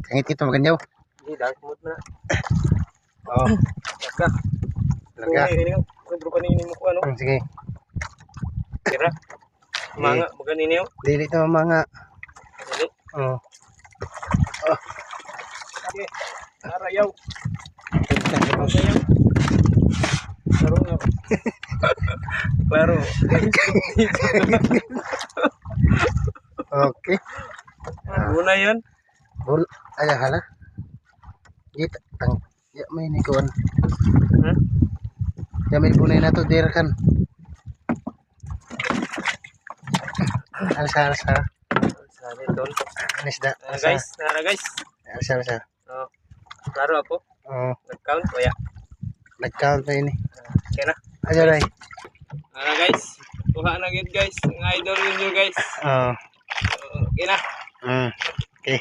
Kangit ito maganyaw. Hindi, dark mode na. Oo. Laga. Laga. Ini nga. Sobro pa nini mo ko ano. Sige. Tira. Manga, baga nini yo. Dili ito mga. Dili. Oo. Okay. Arayaw. Arayaw. Klaro nga. Klaro. Okay. Guna yan. Bul aja hala. Gita tang ya may nikuan. Ha? Ya may bunay na to dirakan. Alsa. Sari tol. Anisda. Guys, nara guys. Alsa. Oh. Klaro ako. Oh, Nag-count o ya. nag-count na ini. Okay na. Aja ray. Nara guys. Kuha na gid guys. Ang idol ninyo guys. Oh. Okay na. Okay.